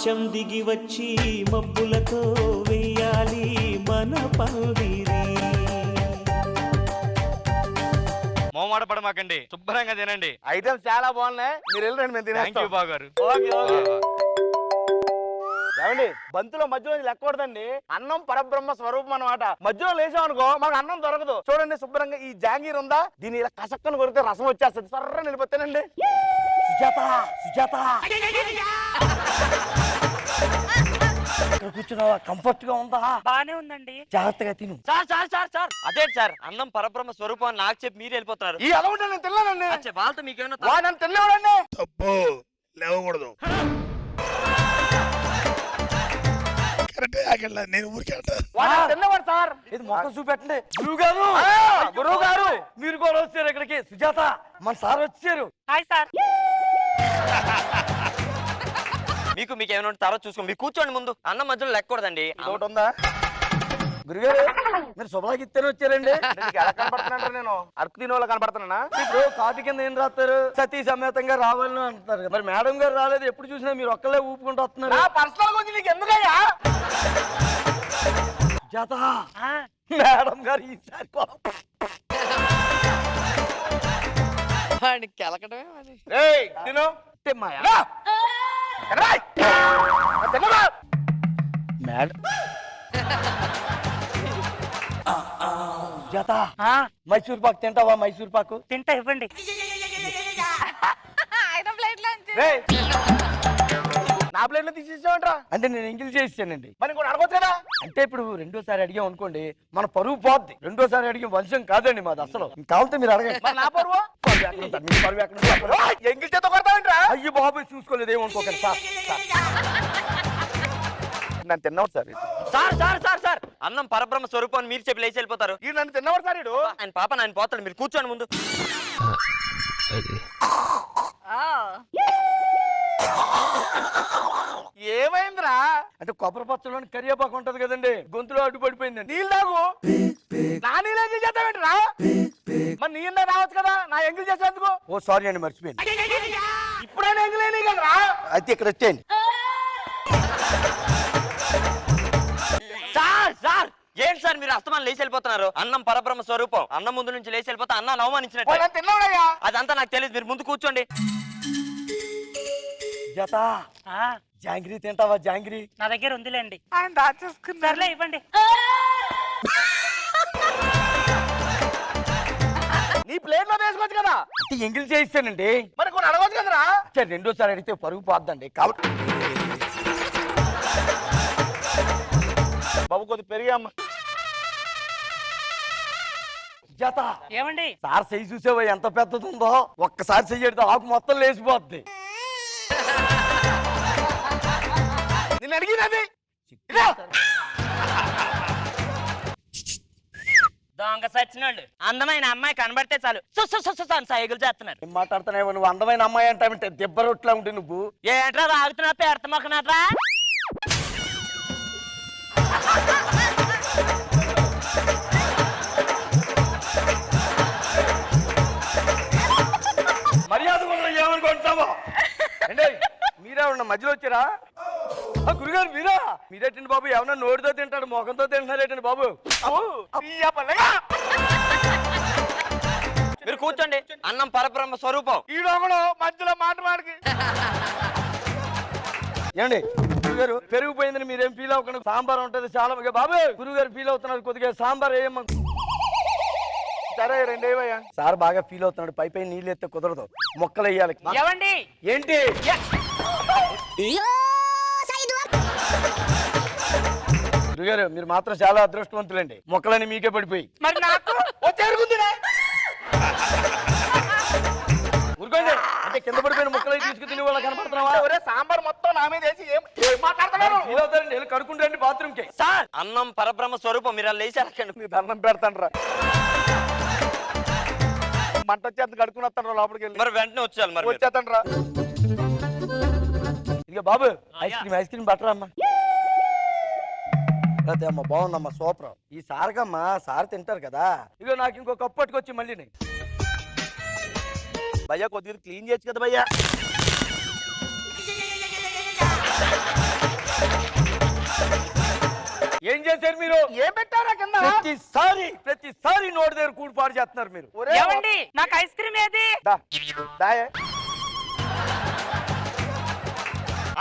ఆకాశం దిగి వచ్చి మబ్బులతో వెయ్యాలి మన పందిరి. మోమాట పడమాకండి, శుభ్రంగా తినండి. ఐటమ్స్ చాలా బాగున్నాయి, మీరు వెళ్ళండి మేము తినేస్తాం. బాగారు. ఏమండి బంతులో మధ్యలో లెక్కకూడదండి, అన్నం పరబ్రహ్మ స్వరూపం అన్నమాట. మధ్యలో లేసాం అనుకో మనకు అన్నం దొరకదు. చూడండి శుభ్రంగా ఈ జాంగీర్ ఉందా, దీని ఇలా కసక్కను కొడితే రసం వచ్చేస్తుంది. సర్ర నిలిపోతానండి. సుజాత సుజాత కూర్చున్నావా? కంఫర్ట్ గా ఉందా? బానే ఉందండి. జాగ్రత్తగా తిను. సార్ సార్ సార్ సార్ అదే సార్, అన్నం పరబ్రహ్మ స్వరూపం అని నాకు చెప్పి మీరు వెళ్ళిపోతున్నారు. ఈ అలా ఉంటే నేను తిన్నానండి. వాళ్ళతో మీకేమన్నా నన్ను తినలేవాడండి. తప్పు, లేవకూడదు. నేను ఊరికే తిన్నవాడు సార్. ఇది మొక్క చూపెట్టండి. గురువు గారు మీరు కూడా వచ్చారు ఇక్కడికి. సుజాత మన సార్ వచ్చారు. Hi sir. మీకు ఏమైనా తర్వాత చూసుకోండి. మీరు కూర్చోండి, ముందు అన్నం మధ్యలో లెక్కకూడదండి. ఒకటి ఉందా గురుగారు? మీరు శుభలాకి ఇస్తేనే వచ్చారండి. ఎలా కనపడుతున్నా? నేను అరకు తినే వాళ్ళు కనపడుతున్నా. ఇప్పుడు కాటి కింద ఏం రాస్తారు? సతీ సమేతంగా రావాలని అంటారు. మరి మేడం గారు రాలేదు, ఎప్పుడు చూసినా మీరు ఒక్కలే ఊపుకుంటూ వస్తున్నారు. పర్సనల్ గురించి నీకు ఎందుకయ్యా? జాత మేడం గారు ఈసారి తిను మేడం జాత మైసూర్ పాకు తింటావా? మైసూర్ పాకు తింటా, ఇవ్వండి. నా ప్లేట్ లో తీసేసామంటరా? అంటే నేను ఎంగిల్ చేసానండి. మరి కూడా అడగొచ్చు కదా. అంటే ఇప్పుడు రెండోసారి అడిగాం అనుకోండి మన పరువు పోద్ది. రెండోసారి అడిగే వంశం కాదండి మాది అసలు. కావాలంటే మీరు అడగండి. నా పరువు ఎంగిల్ చేత కొడతామంటరా? అయ్యో బాబు చూసుకోలేదు, ఏమనుకోకండి సార్. నన్ను తిన్నవాడు sir. Sir sir sir sir అన్నం పరబ్రహ్మ స్వరూపం మీరు చెప్పి లేచి వెళ్ళిపోతారు. ఈ నన్ను తిన్నవాడు సార్. ఇడు ఆయన పాప ఆయన పోతాడు, మీరు కూర్చోండి ముందు. ఏమైందిరా? అంటే కొబ్బరి పచ్చలోని కరివేపాకు ఉంటది కదండి, గొంతులో అడ్డుపడిపోయింది. నీళ్ళు తాగు. నా నీళ్ళు ఎంగిల్ చేద్దామేంటిరా? మరి నీళ్ళు రావచ్చు కదా నా ఎంగిల్ చేసేందుకు. ఓ సారీ అండి, మర్చిపోయింది. ఇప్పుడైనా ఎంగిల్ అయినాయి కదరా? అయితే ఇక్కడ వచ్చేయండి. సార్ సార్ ఏంటి సార్ మీరు అస్తమానం లేచి వెళ్ళిపోతున్నారు? అన్నం పరబ్రహ్మ స్వరూపం. అన్నం ముందు నుంచి లేచి వెళ్ళిపోతే అన్నాన్ని అవమానించినట్టు. తిన్నావుడయ్యా? అదంతా నాకు తెలియదు, మీరు ముందు కూర్చోండి. జత జాంగ్రీ తింటావా? జాంగ్రీ నా దగ్గర ఉందిలేండి. ఆయన దాచేసుకున్నారులే, ఇవ్వండి. నీ ప్లేట్ లో వేసుకోవచ్చు కదా. ఎంగిల్ చేయిస్తానండి. మరి కొన్ని అడగవచ్చు కదరా? సరే రెండోసారి అడిగితే పరుగు పోద్దండి. కాబట్టి బాబు కొద్ది పెరిగామ్మ. జత ఏమండి? సార్ చెయ్యి చూసేవా ఎంత పెద్దది ఉందో? ఒక్కసారి చెయ్యడితే ఆకు మొత్తం లేచిపోద్ది. నేను అడిగినది దొంగ సచ్చినాడు. అందమైన అమ్మాయి కనబడితే చాలు సైకిల్ చేస్తున్నారు. ఏం మాట్లాడుతున్నావు నువ్వు? అందమైన అమ్మాయి అంటావంటే దెబ్బ రొట్లా ఉంటే నువ్వు ఏంట్రా రాగుతున్నా? పెడతమొక్కనట్రా. మర్యాద ఏమనుకుంటావా? అంటే మీరేమన్నా మధ్యలో వచ్చారా? గురుగారు మీరా? మీరేటండి బాబు? ఏమన్నా నోటితో తింటాడు, మొఖంతో తింటున్నారేటండి బాబు? మీరు కూర్చోండి. అన్నం పరబ్రహ్మ స్వరూపం. ఈ లోపల మధ్యలో మాట మాడికి ఏమండి? గురుగారు పెరిగిపోయిందని మీరేం ఫీల్ అవ్వకుండా. సాంబార్ ఉంటది చాలా బాబు. గురుగారు ఫీల్ అవుతున్నారు, కొద్దిగా సాంబార్ వేయమ్మ. సరే రెండేవయ్యా. సార్ బాగా ఫీల్ అవుతున్నాడు, పై పై నీళ్ళు ఎత్తే కుదరదు, మొక్కలు వేయాలి. ఏవండి? ఏంటి? గురుగారు మీరు మాత్రం చాలా అదృష్టవంతులండి, మొక్కలని మీకే పడిపోయి. మరి నాకు ఊరుకోండి. అంటే కింద పడిపోయిన మొక్కలు తీసుకు తిని వాళ్ళ కనపడుతున్నావా? సాంబార్ మొత్తం నా మీద వేసి మాట్లాడతారు. కడుకుంటారండి బాత్రూమ్ కి. సార్ అన్నం పరబ్రహ్మ స్వరూపం, మీరు లేచి అడగండి. మీ దండం పెడతాను రా. మంట వచ్చేంత కడుకుని వస్తాను లోపలికి వెళ్ళి. మరి వెంటనే వచ్చేయాలి. మరి వచ్చేస్తాను రా. ఇక బాబు ఐస్ క్రీమ్ బట్టరా అమ్మా. అదే అమ్మ బాగుందమ్మా, సూపర్. ఈ సార్కమ్మా సార్ తింటారు కదా. ఇక నాకు ఇంకో కప్పు పట్టుకొచ్చి మళ్ళీ భయ్యా కొద్దిగా క్లీన్ చేయొచ్చు కదా భయ్యా. ఏం చేశారు మీరు? ఏం పెట్టారా కింద? ప్రతిసారి నోటి దగ్గర కూడి పాడు చేస్తున్నారు మీరు. ఒరే, ఏమండి నాకు ఐస్ క్రీమ్ ఏది? దా, దాయే.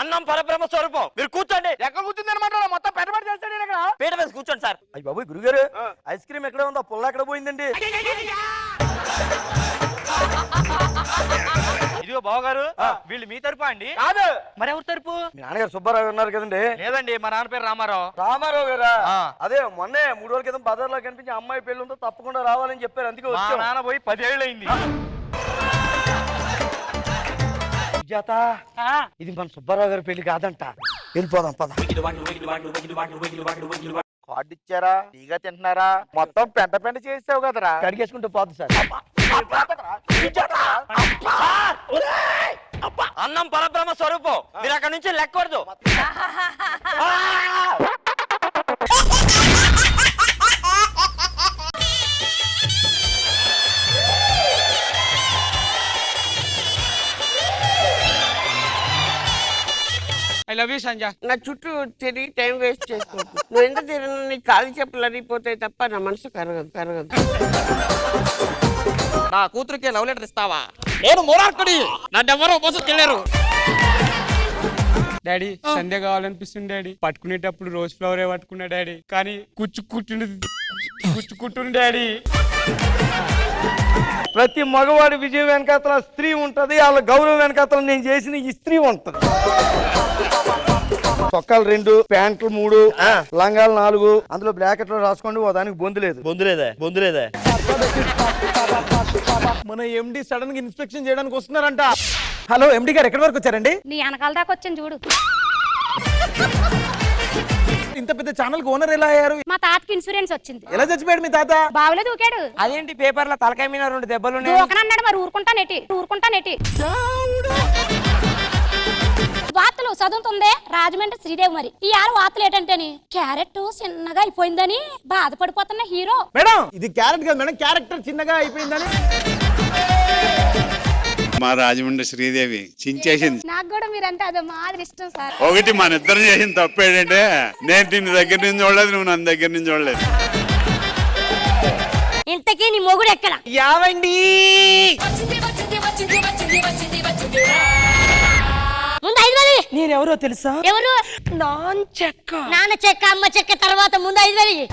అన్నం పరబ్రహ్మ స్వరూపం. మీరు కూర్చోండి. ఎక్కడ కూర్చుంది అనమాట? మొత్తం పెట్టబడి చేస్తాడు ఈయన ఇక్కడ. పీట మీద కూర్చోండి సార్. అయ్య బాబు గురుగారు, ఐస్ క్రీమ్ ఎక్కడ ఉందో పుల్ల ఎక్కడ పోయిందండి? ఇదిగో బావగారు, వీళ్ళు మీ తరపు అండి? కాదు, మరి ఎవరి తరపు? మీ నాన్నగారు సుబ్బారావు ఉన్నారు కదండి? లేదండి, మా నాన్న పేరు రామారావు. రామారావు గారా? అదే మొన్నే 3 రోజుల క్రితం బజార్లో కనిపించి అమ్మాయి పెళ్లి ఉందో తప్పకుండా రావాలని చెప్పారు, అందుకే మా వచ్చాం. నాన్న పోయి 10 ఏళ్ళు అయింది. సుజాత, ఇది మన సుబ్బారావు గారి పెళ్లి కాదంట, వెళ్ళిపోదాం పద. కార్డు ఇచ్చారా? టీగా తింటున్నారా? మొత్తం పెంట పెంట చేసావు కదరా. కడిగేసుకుంటూ పోదు సార్. అన్నం పరబ్రహ్మ స్వరూపం. మీరు అక్కడ నుంచి లెక్కకూడదు. ఐ లవ్ యూ సంజ. నా చుట్టూ తిరిగి టైం వేస్ట్ చేసుకోకు. నువ్వు ఎంత తిరిగినా నీ కాలు చెప్పులు అరిగిపోతాయి తప్ప నా మనసు కరగదు. నా కూతురికి లవ్ లెటర్ ఇస్తావా? నేను మూరార్కుడి, నన్నెవరో మోసం చేయలేరు. డాడీ సంధ్య కావాలనిపిస్తుంది డాడీ. పట్టుకునేటప్పుడు రోజ్ ఫ్లవరే పట్టుకున్నా డాడీ, కానీ కుచ్చుకుంటుంది డాడీ. ప్రతి మగవాడి విజయం వెనకాతల స్త్రీ ఉంటది, వాళ్ళ గౌరవం వెనకాతల నేను చేసిన ఈ స్త్రీ ఉంటది. చొక్కాలు 2, ప్యాంట్లు 3, లంగాలు 4, అందులో బ్రాకెట్లో రాసుకోండి. ఓ దానికి బొందులేదా? మన ఎండి సడన్ గా ఇన్స్పెక్షన్ చేయడానికి వస్తున్నారంట. హలో ఎండి గారు, ఎక్కడి వరకు వచ్చారండి? నీ వెనకాల దాకా వచ్చాను చూడు. ఇంత పెద్ద ఛానల్ కి ఓనర్ ఎలా అయ్యారు? మా తాతకి ఇన్సూరెన్స్ వచ్చింది. ఎలా చచ్చిపోయాడు మీ తాత? బావులే దూకాడు. అదేంటి పేపర్ల తలకాయ మీద 2 దెబ్బలు దూకనన్నాడు, మరి ఊరుకుంటానేటి. వార్తలు చదువుతుందే రాజమండ్రి శ్రీదేవి. మరి ఈ ఆరు వార్తలు ఏంటంటేని క్యారెట్ చిన్నగా అయిపోయిందని బాధపడిపోతున్న హీరో. మేడం, ఇది క్యారెట్ కాదు మేడం, క్యారెక్టర్ చిన్నగా అయిపోయిందని. మా రాజమండ్రి శ్రీదేవి చించేసింది. నాకు కూడా మీరంటే అదే మాదిరి ఇష్టం సార్. ఒకటి మన ఇద్దరు చేసిన తప్పేంటంటే, నేను నిన్ను దగ్గర నుంచి చూడలేదు, నువ్వు నన్ను దగ్గర నుంచి చూడలేదు. ఇంతకీ నీ మొగుడు ఎక్కడ? యావండి ముందు 5,000. నేనెవరో తెలుసా? ఎవరు? నాన్న చెక్క, అమ్మ చెక్క తర్వాత ముందు 5,000.